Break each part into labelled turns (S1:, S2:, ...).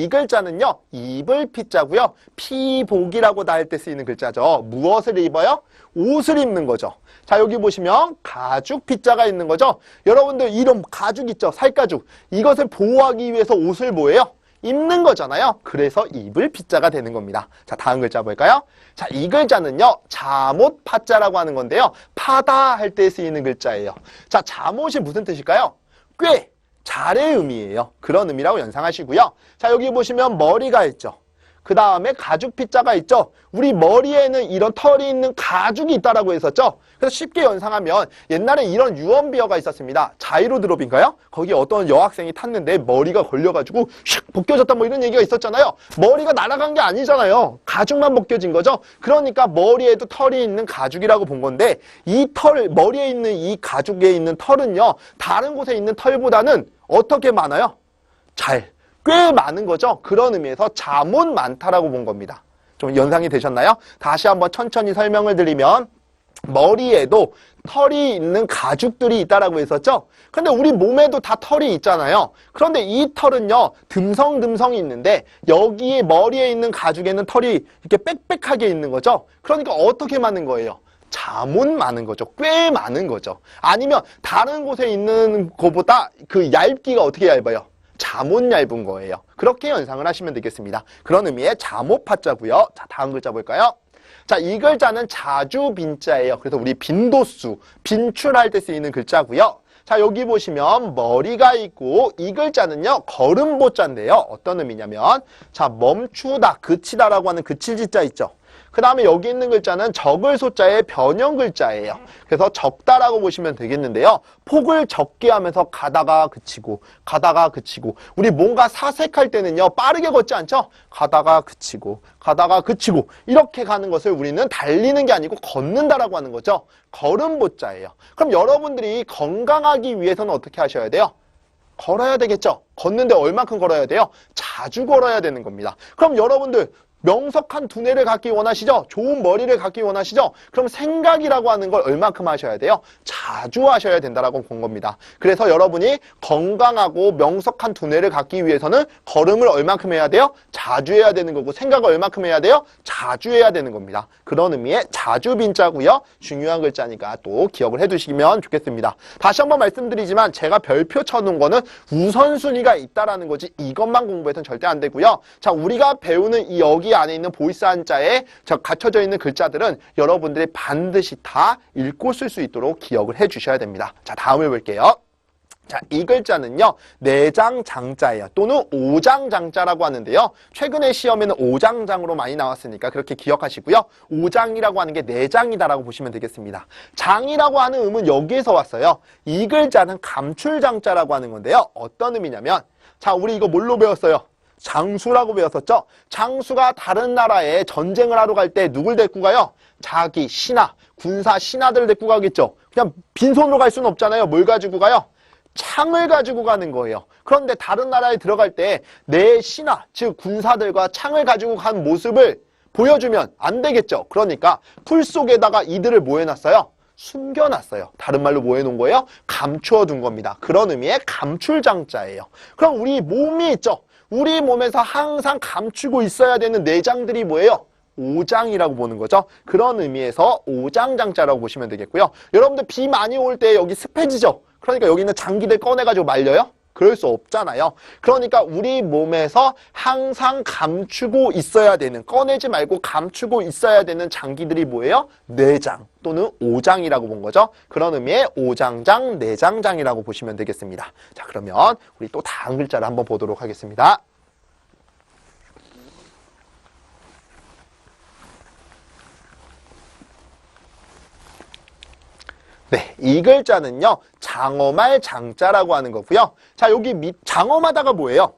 S1: 이 글자는요, 입을 피자고요. 피복이라고 다 할 때 쓰이는 글자죠. 무엇을 입어요? 옷을 입는 거죠. 자, 여기 보시면 가죽 피자가 있는 거죠. 여러분들 이런 가죽 있죠? 살가죽. 이것을 보호하기 위해서 옷을 뭐예요? 입는 거잖아요. 그래서 입을 피자가 되는 겁니다. 자, 다음 글자 볼까요? 자, 이 글자는요, 잠옷 파자라고 하는 건데요. 파다 할 때 쓰이는 글자예요. 자, 잠옷이 무슨 뜻일까요? 꽤, 잘의 의미예요. 그런 의미라고 연상하시고요. 자, 여기 보시면 머리가 있죠. 그 다음에 가죽 피자가 있죠. 우리 머리에는 이런 털이 있는 가죽이 있다라고 했었죠. 그래서 쉽게 연상하면 옛날에 이런 유언비어가 있었습니다. 자이로드롭인가요? 거기에 어떤 여학생이 탔는데 머리가 걸려가지고 슉 벗겨졌다 뭐 이런 얘기가 있었잖아요. 머리가 날아간 게 아니잖아요. 가죽만 벗겨진 거죠. 그러니까 머리에도 털이 있는 가죽이라고 본 건데 이 털, 머리에 있는 이 가죽에 있는 털은요. 다른 곳에 있는 털보다는 어떻게 많아요? 꽤 많은 거죠. 그런 의미에서 잠옷 많다라고 본 겁니다. 좀 연상이 되셨나요? 다시 한번 천천히 설명을 드리면 머리에도 털이 있는 가죽들이 있다라고 했었죠. 근데 우리 몸에도 다 털이 있잖아요. 그런데 이 털은요, 듬성듬성이 있는데 여기에 머리에 있는 가죽에는 털이 이렇게 빽빽하게 있는 거죠. 그러니까 어떻게 많은 거예요? 잠옷 많은 거죠. 꽤 많은 거죠. 아니면 다른 곳에 있는 것보다 그 얇기가 어떻게 얇아요? 잠옷 얇은 거예요. 그렇게 연상을 하시면 되겠습니다. 그런 의미의 잠옷 파자고요. 자, 다음 글자 볼까요? 자, 이 글자는 자주 빈자예요. 그래서 우리 빈도수, 빈출할 때 쓰이는 글자고요. 자, 여기 보시면 머리가 있고 이 글자는요, 걸음보자인데요. 어떤 의미냐면 자, 멈추다, 그치다라고 하는 그칠 지자 있죠. 그 다음에 여기 있는 글자는 적을 소자의 변형 글자예요. 그래서 적다라고 보시면 되겠는데요. 폭을 적게 하면서 가다가 그치고 가다가 그치고 우리 뭔가 사색할 때는요. 빠르게 걷지 않죠? 가다가 그치고 가다가 그치고 이렇게 가는 것을 우리는 달리는 게 아니고 걷는다라고 하는 거죠. 걸음보자예요. 그럼 여러분들이 건강하기 위해서는 어떻게 하셔야 돼요? 걸어야 되겠죠? 걷는데 얼만큼 걸어야 돼요? 자주 걸어야 되는 겁니다. 그럼 여러분들 명석한 두뇌를 갖기 원하시죠? 좋은 머리를 갖기 원하시죠? 그럼 생각이라고 하는 걸 얼만큼 하셔야 돼요? 자주 하셔야 된다라고 본 겁니다. 그래서 여러분이 건강하고 명석한 두뇌를 갖기 위해서는 걸음을 얼만큼 해야 돼요? 자주 해야 되는 거고 생각을 얼만큼 해야 돼요? 자주 해야 되는 겁니다. 그런 의미의 자주 빈자고요. 중요한 글자니까 또 기억을 해두시면 좋겠습니다. 다시 한번 말씀드리지만 제가 별표 쳐놓은 거는 우선순위가 있다라는 거지 이것만 공부해서는 절대 안 되고요. 자, 우리가 배우는 이 여기 안에 있는 보이스 한자에 갖춰져 있는 글자들은 여러분들이 반드시 다 읽고 쓸 수 있도록 기억을 해 주셔야 됩니다. 자, 다음을 볼게요. 자, 이 글자는요, 내장장자예요. 또는 오장장자라고 하는데요. 최근에 시험에는 오장장으로 많이 나왔으니까 그렇게 기억하시고요. 오장이라고 하는 게 내장이다라고 보시면 되겠습니다. 장이라고 하는 음은 여기에서 왔어요. 이 글자는 감출장자라고 하는 건데요. 어떤 의미냐면, 자, 우리 이거 뭘로 배웠어요? 장수라고 배웠었죠? 장수가 다른 나라에 전쟁을 하러 갈 때 누굴 데리고 가요? 자기 신하, 군사 신하들을 데리고 가겠죠? 그냥 빈손으로 갈 수는 없잖아요. 뭘 가지고 가요? 창을 가지고 가는 거예요. 그런데 다른 나라에 들어갈 때 내 신하, 즉 군사들과 창을 가지고 간 모습을 보여주면 안 되겠죠? 그러니까 풀 속에다가 이들을 뭐 해놨어요? 숨겨놨어요. 다른 말로 뭐 해놓은 거예요? 감추어둔 겁니다. 그런 의미의 감출장자예요. 그럼 우리 몸이 있죠? 우리 몸에서 항상 감추고 있어야 되는 내장들이 뭐예요? 오장이라고 보는 거죠. 그런 의미에서 오장장자라고 보시면 되겠고요. 여러분들 비 많이 올 때 여기 습해지죠? 그러니까 여기 있는 장기들 꺼내가지고 말려요? 그럴 수 없잖아요. 그러니까 우리 몸에서 항상 감추고 있어야 되는, 꺼내지 말고 감추고 있어야 되는 장기들이 뭐예요? 내장 또는 오장이라고 본 거죠. 그런 의미의 오장장, 내장장이라고 보시면 되겠습니다. 자, 그러면 우리 또 다음 글자를 한번 보도록 하겠습니다. 네, 이 글자는요, 장엄할 장자라고 하는 거고요. 자, 여기 장엄하다가 뭐예요?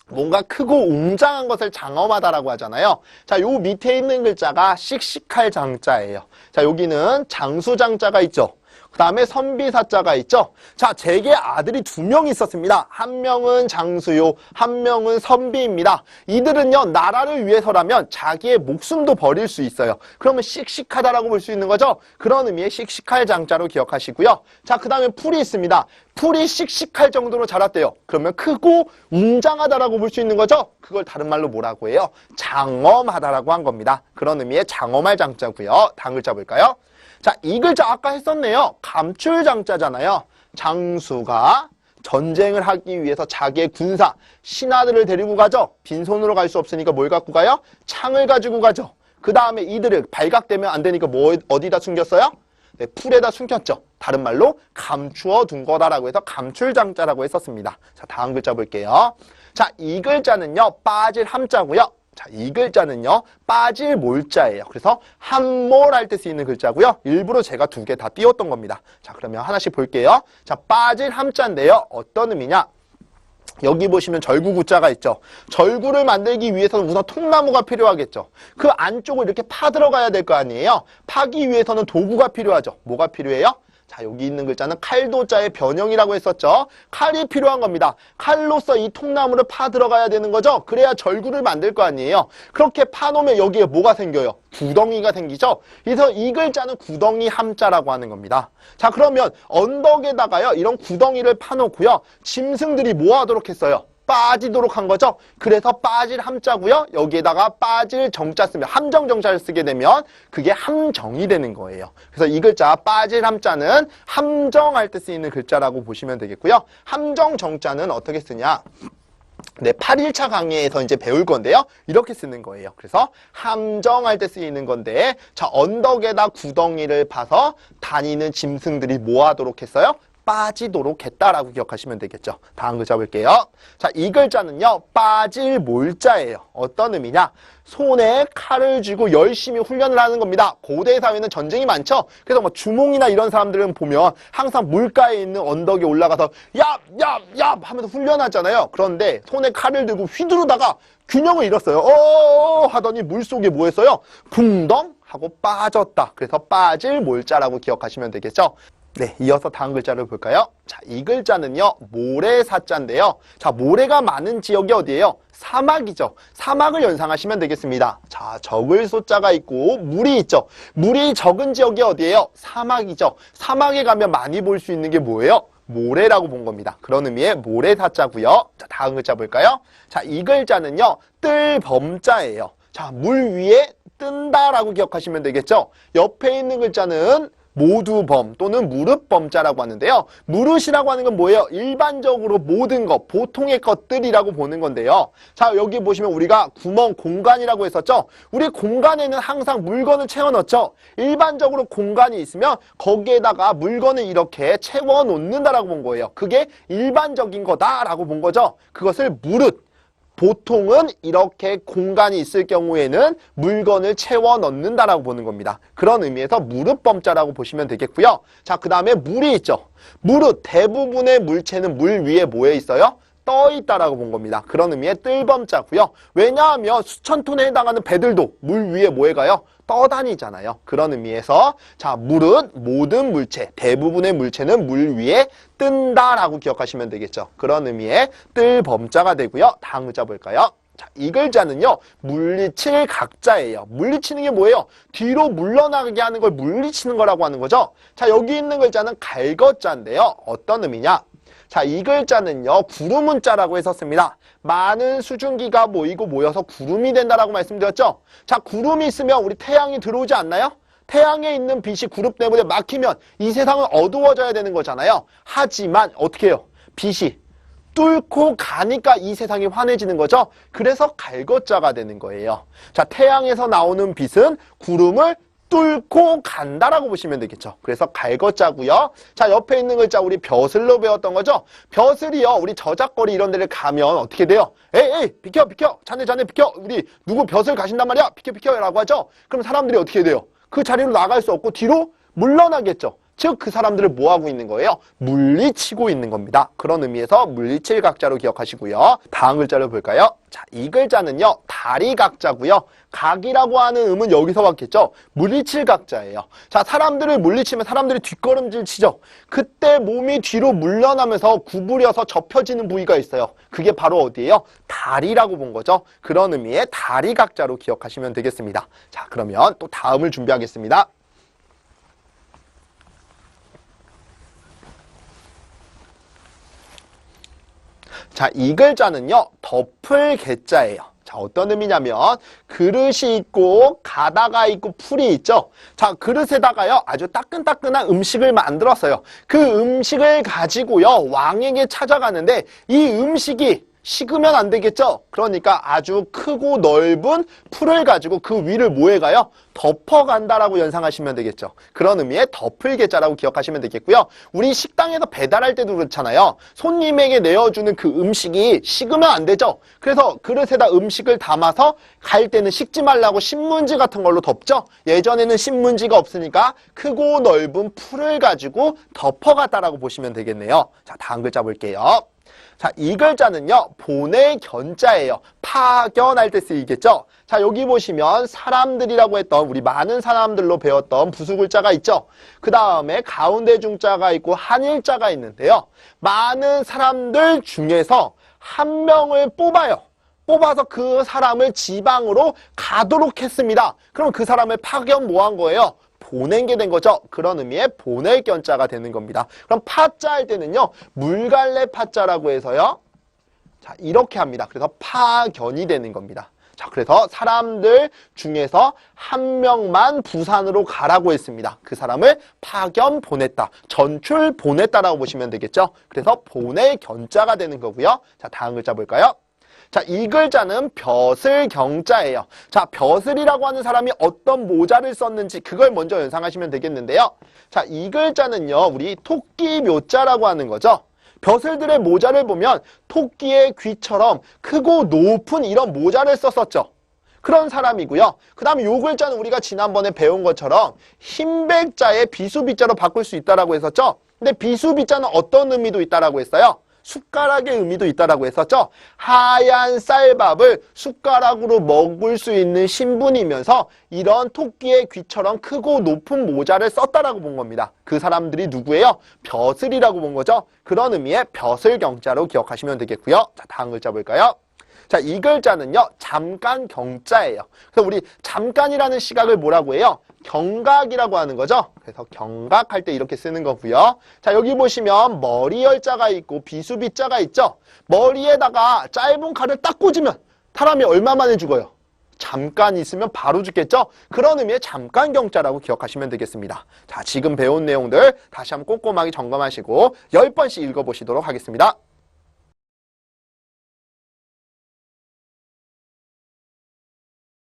S1: 뭔가 크고 웅장한 것을 장엄하다라고 하잖아요. 자, 요 밑에 있는 글자가 씩씩할 장자예요. 자, 여기는 장수장자가 있죠. 그 다음에 선비사자가 있죠. 자, 제게 아들이 2명 있었습니다. 한 명은 장수요, 한 명은 선비입니다. 이들은요, 나라를 위해서라면 자기의 목숨도 버릴 수 있어요. 그러면 씩씩하다라고 볼 수 있는 거죠. 그런 의미의 씩씩할 장자로 기억하시고요. 자, 그 다음에 풀이 있습니다. 풀이 씩씩할 정도로 자랐대요. 그러면 크고 웅장하다라고 볼 수 있는 거죠. 그걸 다른 말로 뭐라고 해요? 장엄하다라고 한 겁니다. 그런 의미의 장엄할 장자고요. 다음 글자 볼까요? 자, 이 글자 아까 했었네요. 감출장자잖아요. 장수가 전쟁을 하기 위해서 자기의 군사, 신하들을 데리고 가죠. 빈손으로 갈 수 없으니까 뭘 갖고 가요? 창을 가지고 가죠. 그 다음에 이들을 발각되면 안 되니까 어디다 숨겼어요? 네, 풀에다 숨겼죠. 다른 말로 감추어 둔 거다라고 해서 감출장자라고 했었습니다. 자, 다음 글자 볼게요. 자, 이 글자는요, 빠질 함자고요. 자, 이 글자는요, 빠질 몰자예요. 그래서 함몰 할 때 쓰이는 글자고요. 일부러 제가 2개 다 띄웠던 겁니다. 자, 그러면 하나씩 볼게요. 자, 빠질 함자인데요. 어떤 의미냐? 여기 보시면 절구구자가 있죠. 절구를 만들기 위해서는 우선 통나무가 필요하겠죠. 그 안쪽을 이렇게 파 들어가야 될 거 아니에요. 파기 위해서는 도구가 필요하죠. 뭐가 필요해요? 자, 여기 있는 글자는 칼도자의 변형이라고 했었죠. 칼이 필요한 겁니다. 칼로서 이 통나무를 파 들어가야 되는 거죠. 그래야 절구를 만들 거 아니에요. 그렇게 파놓으면 여기에 뭐가 생겨요? 구덩이가 생기죠. 그래서 이 글자는 구덩이 함자라고 하는 겁니다. 자, 그러면 언덕에다가요, 이런 구덩이를 파놓고요, 짐승들이 뭐 하도록 했어요? 빠지도록 한 거죠. 그래서 빠질 함자고요. 여기에다가 빠질 정자 쓰면 함정 정자를 쓰게 되면 그게 함정이 되는 거예요. 그래서 이 글자 빠질 함자는 함정할 때 쓰이는 글자라고 보시면 되겠고요. 함정 정자는 어떻게 쓰냐? 네, 8일차 강의에서 이제 배울 건데요. 이렇게 쓰는 거예요. 그래서 함정할 때 쓰이는 건데, 자, 언덕에다 구덩이를 파서 다니는 짐승들이 뭐 하도록 했어요? 빠지도록 했다라고 기억하시면 되겠죠. 다음 글자 볼게요. 자, 이 글자는요, 빠질 몰자예요. 어떤 의미냐? 손에 칼을 쥐고 열심히 훈련을 하는 겁니다. 고대 사회는 전쟁이 많죠. 그래서 뭐 주몽이나 이런 사람들은 보면 항상 물가에 있는 언덕에 올라가서 얍얍얍 하면서 훈련하잖아요. 그런데 손에 칼을 들고 휘두르다가 균형을 잃었어요. 하더니 물속에 뭐 했어요? 붕덩 하고 빠졌다. 그래서 빠질 몰자라고 기억하시면 되겠죠. 네, 이어서 다음 글자를 볼까요? 자, 이 글자는요, 모래사자인데요. 자, 모래가 많은 지역이 어디예요? 사막이죠. 사막을 연상하시면 되겠습니다. 자, 적을 소자가 있고 물이 있죠. 물이 적은 지역이 어디예요? 사막이죠. 사막에 가면 많이 볼 수 있는 게 뭐예요? 모래라고 본 겁니다. 그런 의미의 모래사자고요. 자, 다음 글자 볼까요? 자, 이 글자는요, 뜰범자예요. 자, 물 위에 뜬다라고 기억하시면 되겠죠. 옆에 있는 글자는 모두범 또는 무릇범자라고 하는데요. 무릇이라고 하는 건 뭐예요? 일반적으로 모든 것, 보통의 것들이라고 보는 건데요. 자, 여기 보시면 우리가 구멍, 공간이라고 했었죠? 우리 공간에는 항상 물건을 채워 넣죠. 일반적으로 공간이 있으면 거기에다가 물건을 이렇게 채워 놓는다라고 본 거예요. 그게 일반적인 거다라고 본 거죠. 그것을 무릇, 보통은 이렇게 공간이 있을 경우에는 물건을 채워 넣는다라고 보는 겁니다. 그런 의미에서 무릇범자라고 보시면 되겠고요. 자, 그 다음에 물이 있죠. 무릇, 대부분의 물체는 물 위에 뭐에 있어요? 떠 있다라고 본 겁니다. 그런 의미의 뜰범자고요. 왜냐하면 수천 톤에 해당하는 배들도 물 위에 뭐에 가요? 떠다니잖아요. 그런 의미에서 자, 물은 모든 물체, 대부분의 물체는 물 위에 뜬다라고 기억하시면 되겠죠. 그런 의미의 뜰범자가 되고요. 다음 글자 볼까요? 자, 이 글자는요, 물리칠 각자예요. 물리치는 게 뭐예요? 뒤로 물러나게 하는 걸 물리치는 거라고 하는 거죠. 자, 여기 있는 글자는 갈거자인데요. 어떤 의미냐? 자, 이 글자는요, 구름문자라고 했었습니다. 많은 수증기가 모이고 모여서 구름이 된다라고 말씀드렸죠? 자, 구름이 있으면 우리 태양이 들어오지 않나요? 태양에 있는 빛이 구름 때문에 막히면 이 세상은 어두워져야 되는 거잖아요. 하지만 어떻게 해요? 빛이 뚫고 가니까 이 세상이 환해지는 거죠. 그래서 갈거자가 되는 거예요. 자, 태양에서 나오는 빛은 구름을 뚫고 간다라고 보시면 되겠죠. 그래서 갈거자고요. 자, 옆에 있는 글자 우리 벼슬로 배웠던 거죠. 벼슬이요, 우리 저작거리 이런 데를 가면 어떻게 돼요? 에이 비켜 자네 비켜, 우리 누구 벼슬 가신단 말이야, 비켜 라고 하죠. 그럼 사람들이 어떻게 돼요? 그 자리로 나갈 수 없고 뒤로 물러나겠죠. 즉 그 사람들을 뭐하고 있는 거예요? 물리치고 있는 겁니다. 그런 의미에서 물리칠 각자로 기억하시고요. 다음 글자를 볼까요? 자, 이 글자는요, 다리 각자고요. 각이라고 하는 음은 여기서 왔겠죠? 물리칠 각자예요. 자, 사람들을 물리치면 사람들이 뒷걸음질 치죠. 그때 몸이 뒤로 물러나면서 구부려서 접혀지는 부위가 있어요. 그게 바로 어디예요? 다리라고 본 거죠. 그런 의미의 다리 각자로 기억하시면 되겠습니다. 자, 그러면 또 다음을 준비하겠습니다. 자, 이 글자는요, 덮을 개자예요. 자, 어떤 의미냐면 그릇이 있고 가다가 있고 풀이 있죠. 자, 그릇에다가요, 아주 따끈따끈한 음식을 만들었어요. 그 음식을 가지고요, 왕에게 찾아가는데 이 음식이 식으면 안 되겠죠? 그러니까 아주 크고 넓은 풀을 가지고 그 위를 뭐해가요? 덮어간다라고 연상하시면 되겠죠. 그런 의미의 덮을 개자라고 기억하시면 되겠고요. 우리 식당에서 배달할 때도 그렇잖아요. 손님에게 내어주는 그 음식이 식으면 안 되죠. 그래서 그릇에다 음식을 담아서 갈 때는 식지 말라고 신문지 같은 걸로 덮죠. 예전에는 신문지가 없으니까 크고 넓은 풀을 가지고 덮어갔다라고 보시면 되겠네요. 자, 다음 글자 볼게요. 자, 이 글자는요, 본의 견자예요. 파견할 때 쓰이겠죠? 자, 여기 보시면 사람들이라고 했던 우리 많은 사람들로 배웠던 부수글자가 있죠? 그 다음에 가운데 중자가 있고 한일자가 있는데요. 많은 사람들 중에서 한 명을 뽑아요. 뽑아서 그 사람을 지방으로 가도록 했습니다. 그럼 그 사람을 파견 뭐 한 거예요? 보낸 게 된 거죠. 그런 의미의 보낼 견자가 되는 겁니다. 그럼 파자 할 때는요, 물갈래 파자라고 해서요. 자, 이렇게 합니다. 그래서 파견이 되는 겁니다. 자, 그래서 사람들 중에서 한 명만 부산으로 가라고 했습니다. 그 사람을 파견 보냈다. 전출 보냈다라고 보시면 되겠죠. 그래서 보낼 견자가 되는 거고요. 자, 다음 글자 볼까요? 자, 이 글자는 벼슬 경자예요. 자, 벼슬이라고 하는 사람이 어떤 모자를 썼는지 그걸 먼저 연상하시면 되겠는데요. 자, 이 글자는요, 우리 토끼 묘자라고 하는 거죠. 벼슬들의 모자를 보면 토끼의 귀처럼 크고 높은 이런 모자를 썼었죠. 그런 사람이고요. 그 다음에 이 글자는 우리가 지난번에 배운 것처럼 흰백자의 비수비자로 바꿀 수 있다라고 했었죠. 근데 비수비자는 어떤 의미도 있다라고 했어요? 숟가락의 의미도 있다라고 했었죠. 하얀 쌀밥을 숟가락으로 먹을 수 있는 신분이면서 이런 토끼의 귀처럼 크고 높은 모자를 썼다라고 본 겁니다. 그 사람들이 누구예요? 벼슬이라고 본 거죠. 그런 의미의 벼슬경자로 기억하시면 되겠고요. 자, 다음 글자 볼까요? 자, 이 글자는요, 잠깐 경자예요. 그래서 우리 잠깐이라는 시각을 뭐라고 해요? 경각이라고 하는 거죠. 그래서 경각할 때 이렇게 쓰는 거고요. 자, 여기 보시면 머리 열자가 있고 비수비자가 있죠. 머리에다가 짧은 칼을 딱 꽂으면 사람이 얼마 만에 죽어요? 잠깐 있으면 바로 죽겠죠. 그런 의미의 잠깐 경자라고 기억하시면 되겠습니다. 자, 지금 배운 내용들 다시 한번 꼼꼼하게 점검하시고 10번씩 읽어보시도록 하겠습니다.